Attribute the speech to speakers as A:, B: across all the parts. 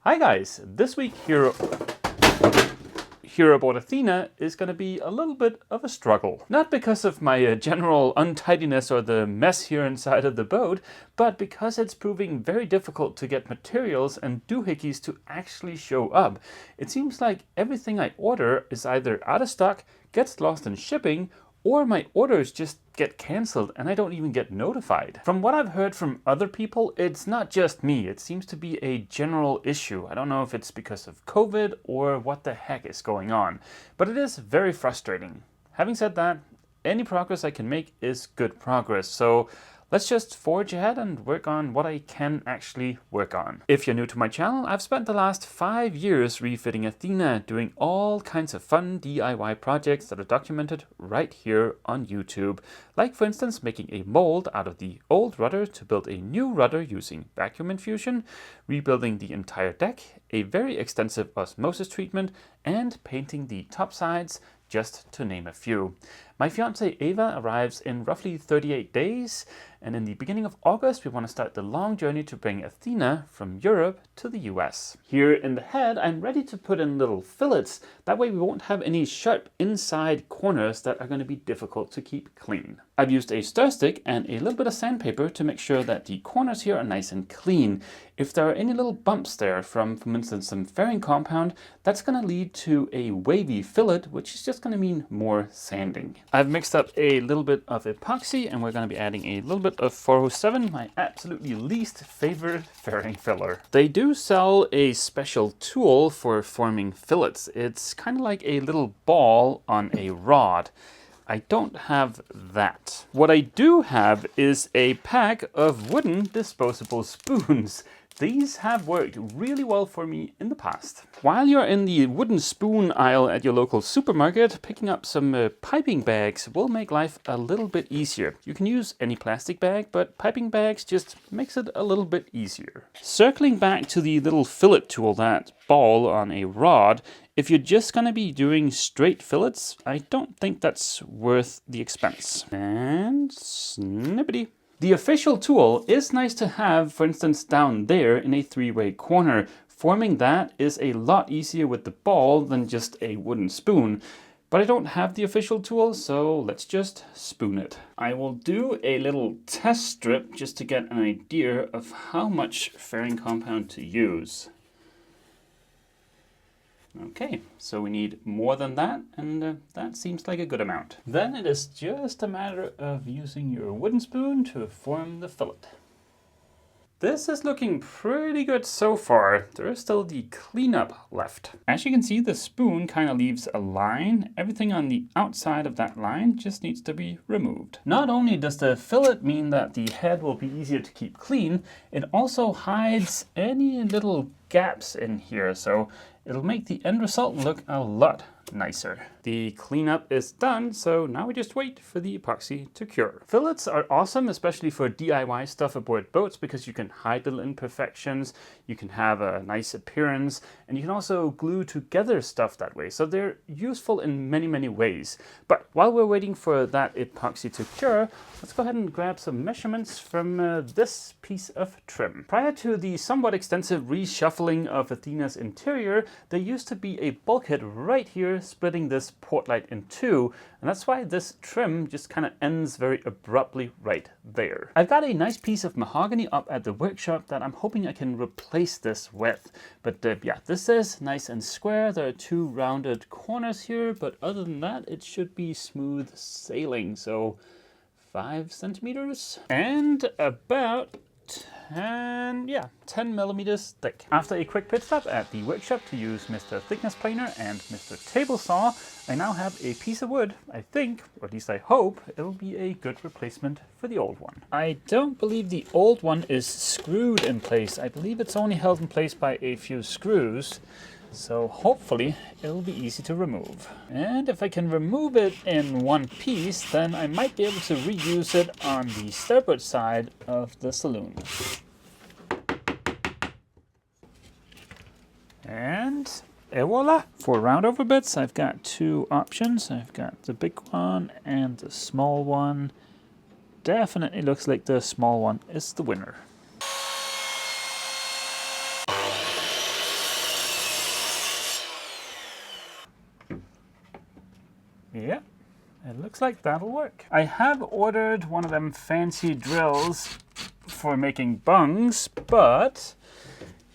A: Hi guys, this week here aboard Athena is going to be a little bit of a struggle. Not because of my general untidiness or the mess here inside of the boat, but because it's proving very difficult to get materials and doohickeys to actually show up. It seems like everything I order is either out of stock, gets lost in shipping, or my orders just get cancelled and I don't even get notified. From what I've heard from other people, it's not just me. It seems to be a general issue. I don't know if it's because of COVID or what the heck is going on, but it is very frustrating. Having said that, any progress I can make is good progress. So let's just forge ahead and work on what I can actually work on. If you're new to my channel, I've spent the last 5 years refitting Athena, doing all kinds of fun DIY projects that are documented right here on YouTube. Like for instance, making a mold out of the old rudder to build a new rudder using vacuum infusion, rebuilding the entire deck, a very extensive osmosis treatment, and painting the top sides, just to name a few. My fiancée Ava arrives in roughly 38 days, and in the beginning of August we want to start the long journey to bring Athena from Europe to the US. Here in the head I'm ready to put in little fillets, that way we won't have any sharp inside corners that are going to be difficult to keep clean. I've used a stir stick and a little bit of sandpaper to make sure that the corners here are nice and clean. If there are any little bumps there from instance, some fairing compound, that's going to lead to a wavy fillet, which is just going to mean more sanding. I've mixed up a little bit of epoxy and we're going to be adding a little bit of 407, my absolutely least favorite fairing filler. They do sell a special tool for forming fillets. It's kind of like a little ball on a rod. I don't have that. What I do have is a pack of wooden disposable spoons. These have worked really well for me in the past. While you're in the wooden spoon aisle at your local supermarket, picking up some piping bags will make life a little bit easier. You can use any plastic bag, but piping bags just makes it a little bit easier. Circling back to the little fillet tool, that ball on a rod, if you're just going to be doing straight fillets, I don't think that's worth the expense. And snippety. The official tool is nice to have, for instance, down there in a 3-way corner. Forming that is a lot easier with the ball than just a wooden spoon. But I don't have the official tool, so let's just spoon it. I will do a little test strip just to get an idea of how much fairing compound to use. Okay, so we need more than that, and that seems like a good amount. Then it is just a matter of using your wooden spoon to form the fillet. This is looking pretty good so far. There is still the cleanup left. As you can see, the spoon kind of leaves a line. Everything on the outside of that line just needs to be removed. Not only does the fillet mean that the head will be easier to keep clean, it also hides any little gaps in here, so it'll make the end result look a lot nicer. The cleanup is done, so now we just wait for the epoxy to cure. Fillets are awesome, especially for DIY stuff aboard boats, because you can hide little imperfections, you can have a nice appearance, and you can also glue together stuff that way. So they're useful in many, many ways. But while we're waiting for that epoxy to cure, let's go ahead and grab some measurements from this piece of trim. Prior to the somewhat extensive reshuffling of Athena's interior, there used to be a bulkhead right here splitting this port light in two, and that's why this trim just kind of ends very abruptly right there. I've got a nice piece of mahogany up at the workshop that I'm hoping I can replace this with. But yeah, this is nice and square. There are 2 rounded corners here, but other than that, it should be smooth sailing. So 5 centimeters and about 10 millimeters thick. After a quick pit stop at the workshop to use Mr. Thickness Planer and Mr. Table Saw, I now have a piece of wood. I think, or at least I hope, it'll be a good replacement for the old one. I don't believe the old one is screwed in place. I believe it's only held in place by a few screws. So hopefully it'll be easy to remove. And if I can remove it in one piece, then I might be able to reuse it on the starboard side of the saloon. And voila! For roundover bits, I've got 2 options. I've got the big one and the small one. Definitely looks like the small one is the winner. Yeah, it looks like that'll work. I have ordered one of them fancy drills for making bungs, but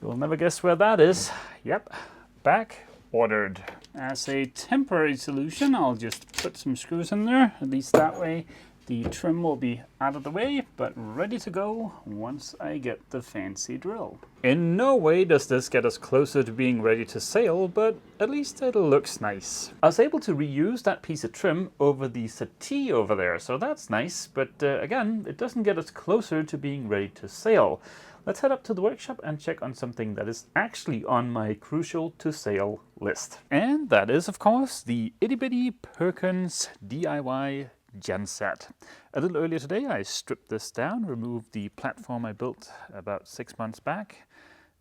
A: you'll never guess where that is. Yep, back ordered. As a temporary solution, I'll just put some screws in there. At least that way the trim will be out of the way, but ready to go once I get the fancy drill. In no way does this get us closer to being ready to sail, but at least it looks nice. I was able to reuse that piece of trim over the settee over there, so that's nice, but again, it doesn't get us closer to being ready to sail. Let's head up to the workshop and check on something that is actually on my crucial to sail list. And that is, of course, the itty bitty Perkins DIY genset. A little earlier today I stripped this down, removed the platform I built about 6 months back,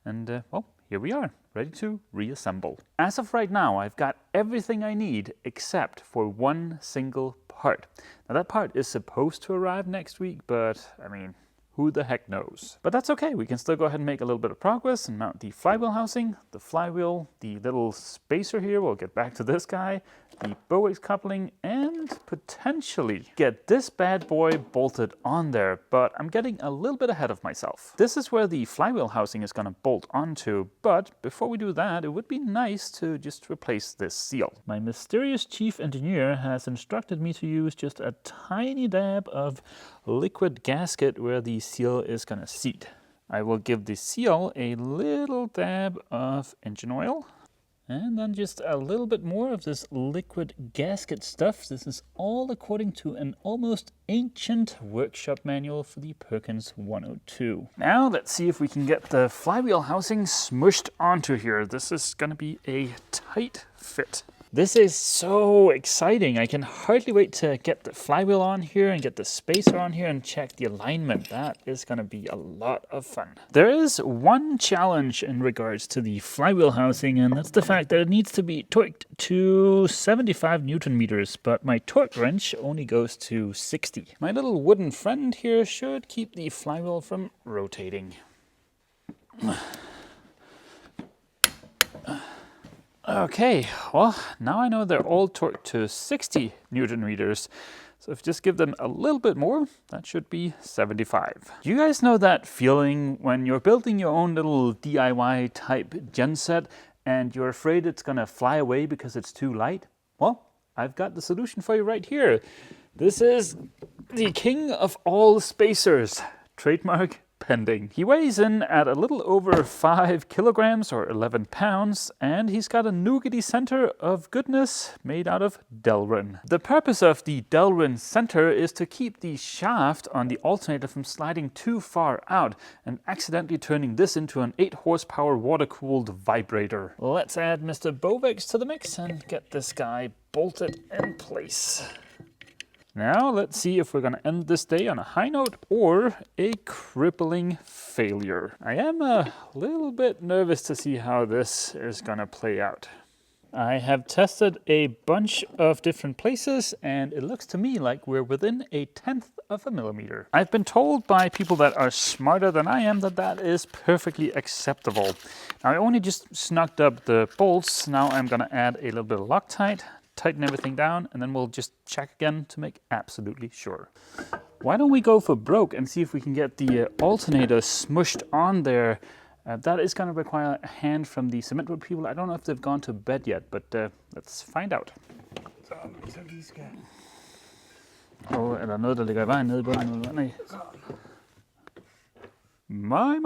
A: and well, here we are, ready to reassemble. As of right now, I've got everything I need except for one single part. Now that part is supposed to arrive next week, but I mean, who the heck knows? But that's okay, we can still go ahead and make a little bit of progress and mount the flywheel housing, the flywheel, the little spacer here, we'll get back to this guy, the bow coupling, and potentially get this bad boy bolted on there, but I'm getting a little bit ahead of myself. This is where the flywheel housing is going to bolt onto, but before we do that, it would be nice to just replace this seal. My mysterious chief engineer has instructed me to use just a tiny dab of liquid gasket where the seal is going to seat. I will give the seal a little dab of engine oil, and then just a little bit more of this liquid gasket stuff. This is all according to an almost ancient workshop manual for the Perkins 102. Now let's see if we can get the flywheel housing smushed onto here. This is going to be a tight fit. This is so exciting. I can hardly wait to get the flywheel on here and get the spacer on here and check the alignment. That is going to be a lot of fun. There is one challenge in regards to the flywheel housing, and that's the fact that it needs to be torqued to 75 Newton meters, but my torque wrench only goes to 60. My little wooden friend here should keep the flywheel from rotating. Okay, well, now I know they're all torqued to 60 Newton meters. So if you just give them a little bit more, that should be 75. Do you guys know that feeling when you're building your own little DIY type genset and you're afraid it's gonna fly away because it's too light? Well, I've got the solution for you right here. This is the king of all spacers, trademark pending. He weighs in at a little over 5 kilograms or 11 pounds, and he's got a nougaty center of goodness made out of Delrin. The purpose of the Delrin center is to keep the shaft on the alternator from sliding too far out and accidentally turning this into an 8 horsepower water-cooled vibrator. Let's add Mr. Bovex to the mix and get this guy bolted in place. Now let's see if we're going to end this day on a high note or a crippling failure. I am a little bit nervous to see how this is going to play out. I have tested a bunch of different places and it looks to me like we're within 1/10 of a millimeter. I've been told by people that are smarter than I am that that is perfectly acceptable. Now I only just snugged up the bolts. Now I'm going to add a little bit of Loctite, tighten everything down, and then we'll just check again to make absolutely sure. Why don't we go for broke and see if we can get the alternator smushed on there. That is going to require a hand from the cement wood people. I don't know if they've gone to bed yet, but let's find out. Er der noget, der ligger i vejen nede i bunden? My,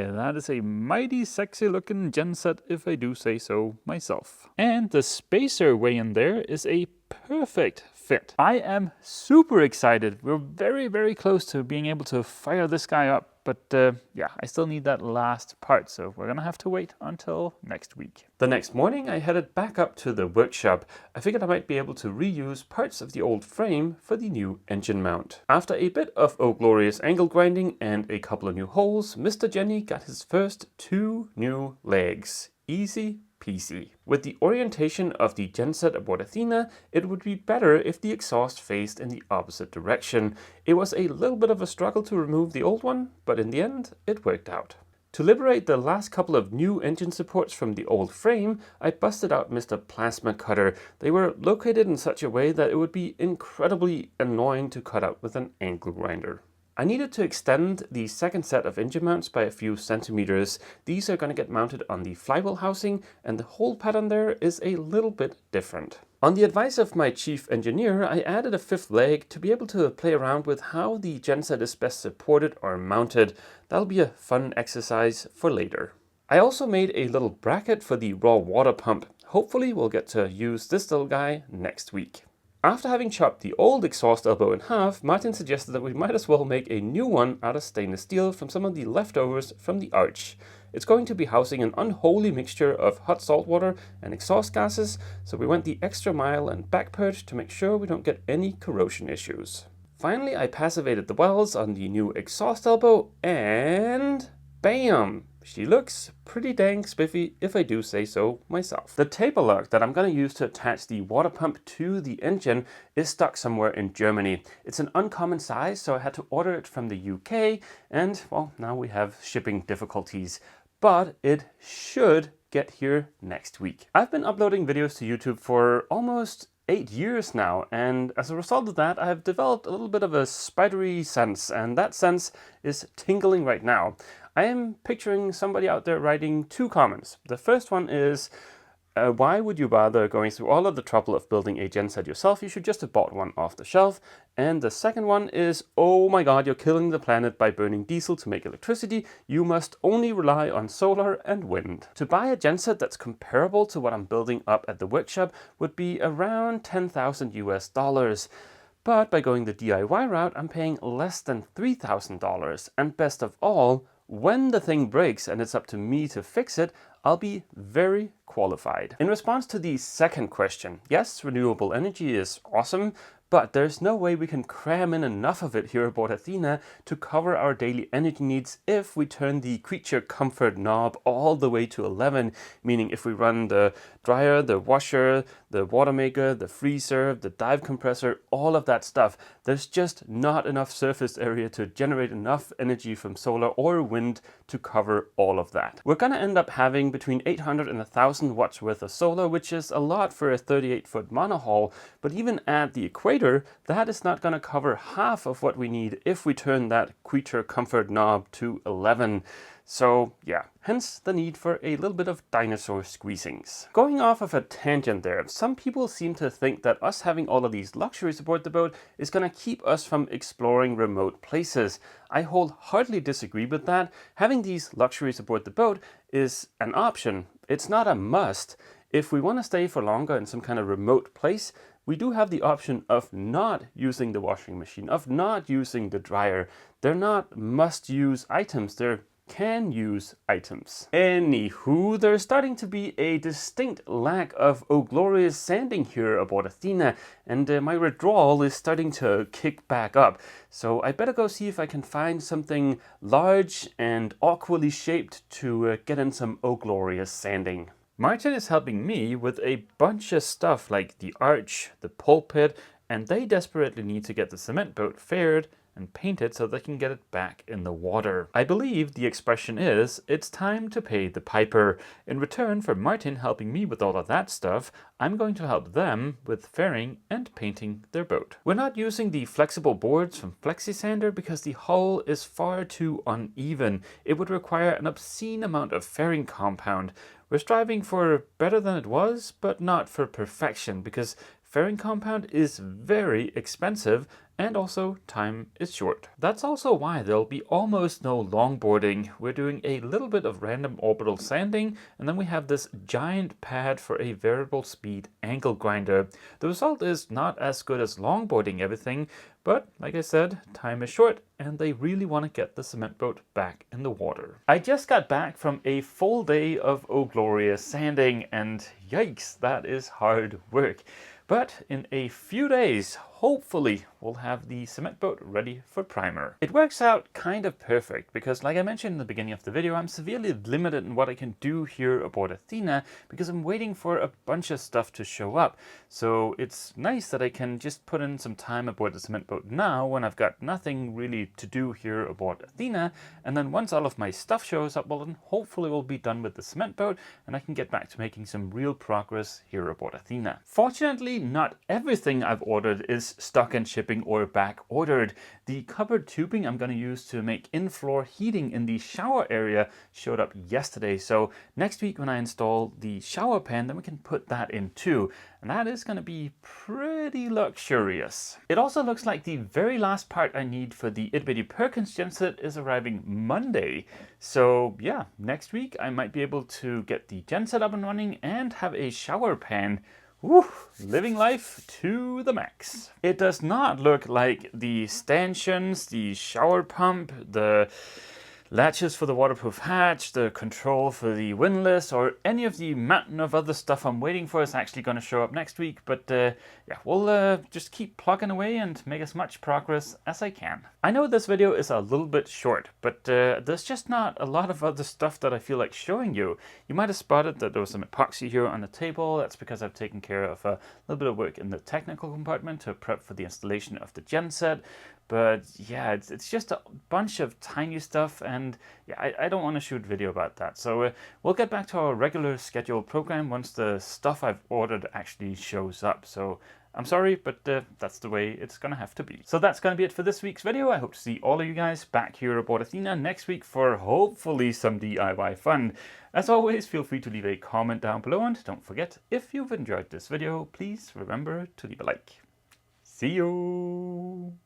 A: that is a mighty sexy looking genset if I do say so myself. And the spacer way in there is a perfect fit. I am super excited. We're very, very close to being able to fire this guy up. But yeah, I still need that last part, so we're gonna have to wait until next week. The next morning, I headed back up to the workshop. I figured I might be able to reuse parts of the old frame for the new engine mount. After a bit of oh glorious angle grinding and a couple of new holes, Mr. Jenny got his first 2 new legs. Easy peasy. With the orientation of the genset aboard Athena, it would be better if the exhaust faced in the opposite direction. It was a little bit of a struggle to remove the old one, but in the end, it worked out. To liberate the last couple of new engine supports from the old frame, I busted out Mr. Plasma Cutter. They were located in such a way that it would be incredibly annoying to cut out with an angle grinder. I needed to extend the second set of engine mounts by a few centimeters. These are going to get mounted on the flywheel housing, and the hole pattern there is a little bit different. On the advice of my chief engineer, I added a fifth leg to be able to play around with how the genset is best supported or mounted. That'll be a fun exercise for later. I also made a little bracket for the raw water pump. Hopefully we'll get to use this little guy next week. After having chopped the old exhaust elbow in half, Martin suggested that we might as well make a new one out of stainless steel from some of the leftovers from the arch. It's going to be housing an unholy mixture of hot salt water and exhaust gases, so we went the extra mile and back purged to make sure we don't get any corrosion issues. Finally, I passivated the welds on the new exhaust elbow, and bam! She looks pretty dang spiffy, if I do say so myself. The taper lock that I'm going to use to attach the water pump to the engine is stuck somewhere in Germany. It's an uncommon size, so I had to order it from the UK, and well, now we have shipping difficulties. But it should get here next week. I've been uploading videos to YouTube for almost 8 years now, and as a result of that, I have developed a little bit of a spidery sense, and that sense is tingling right now. I am picturing somebody out there writing 2 comments. The first one is, why would you bother going through all of the trouble of building a genset yourself? You should just have bought one off the shelf. And the second one is, oh my god, you're killing the planet by burning diesel to make electricity. You must only rely on solar and wind. To buy a genset that's comparable to what I'm building up at the workshop would be around $10,000 US. But by going the DIY route, I'm paying less than $3,000. And best of all, when the thing breaks and it's up to me to fix it, I'll be very qualified. In response to the second question, yes, renewable energy is awesome, but there's no way we can cram in enough of it here aboard Athena to cover our daily energy needs if we turn the creature comfort knob all the way to 11, meaning if we run the dryer, the washer, the water maker, the freezer, the dive compressor, all of that stuff. There's just not enough surface area to generate enough energy from solar or wind to cover all of that. We're gonna end up having between 800 and 1,000 watts worth of solar, which is a lot for a 38-foot monohull, but even at the equator, that is not gonna cover half of what we need if we turn that creature comfort knob to 11. So yeah, hence the need for a little bit of dinosaur squeezings. Going off of a tangent there, some people seem to think that us having all of these luxuries aboard the boat is going to keep us from exploring remote places. I wholeheartedly disagree with that. Having these luxuries aboard the boat is an option. It's not a must. If we want to stay for longer in some kind of remote place, we do have the option of not using the washing machine, of not using the dryer. They're not must-use items. They're can-use items. Anywho, there's starting to be a distinct lack of oh glorious sanding here aboard Athena, and my withdrawal is starting to kick back up. So I better go see if I can find something large and awkwardly shaped to get in some oh glorious sanding. Martin is helping me with a bunch of stuff like the arch, the pulpit, and they desperately need to get the cement boat faired and paint it so they can get it back in the water. I believe the expression is, it's time to pay the piper. In return for Martin helping me with all of that stuff, I'm going to help them with fairing and painting their boat. We're not using the flexible boards from FlexiSander because the hull is far too uneven. It would require an obscene amount of fairing compound. We're striving for better than it was, but not for perfection, because fairing compound is very expensive and also time is short. That's also why there'll be almost no longboarding. We're doing a little bit of random orbital sanding, and then we have this giant pad for a variable speed angle grinder. The result is not as good as longboarding everything, but like I said, time is short and they really want to get the cement boat back in the water. I just got back from a full day of oh glorious sanding, and yikes, that is hard work. But in a few days, hopefully we'll have the cement boat ready for primer. It works out kind of perfect because, like I mentioned in the beginning of the video, I'm severely limited in what I can do here aboard Athena because I'm waiting for a bunch of stuff to show up. So it's nice that I can just put in some time aboard the cement boat now when I've got nothing really to do here aboard Athena, and then once all of my stuff shows up, well then hopefully we'll be done with the cement boat and I can get back to making some real progress here aboard Athena. Fortunately, not everything I've ordered is stuck in shipping or back ordered. The cupboard tubing I'm going to use to make in-floor heating in the shower area showed up yesterday, so next week when I install the shower pan, then we can put that in too, and that is going to be pretty luxurious. It also looks like the very last part I need for the itty bitty Perkins genset is arriving Monday, so yeah, next week I might be able to get the genset up and running and have a shower pan. Woo, living life to the max. It does not look like the stanchions, the shower pump, the latches for the waterproof hatch, the control for the windlass, or any of the mountain of other stuff I'm waiting for is actually going to show up next week. But yeah, we'll just keep plugging away and make as much progress as I can. I know this video is a little bit short, but there's just not a lot of other stuff that I feel like showing you. You might have spotted that there was some epoxy here on the table. That's because I've taken care of a little bit of work in the technical compartment to prep for the installation of the genset. But yeah, it's just a bunch of tiny stuff, and yeah, I don't want to shoot video about that. So we'll get back to our regular scheduled program once the stuff I've ordered actually shows up. So I'm sorry, but that's the way it's going to have to be. So that's going to be it for this week's video. I hope to see all of you guys back here aboard Athena next week for hopefully some DIY fun. As always, feel free to leave a comment down below, and don't forget, if you've enjoyed this video, please remember to leave a like. See you!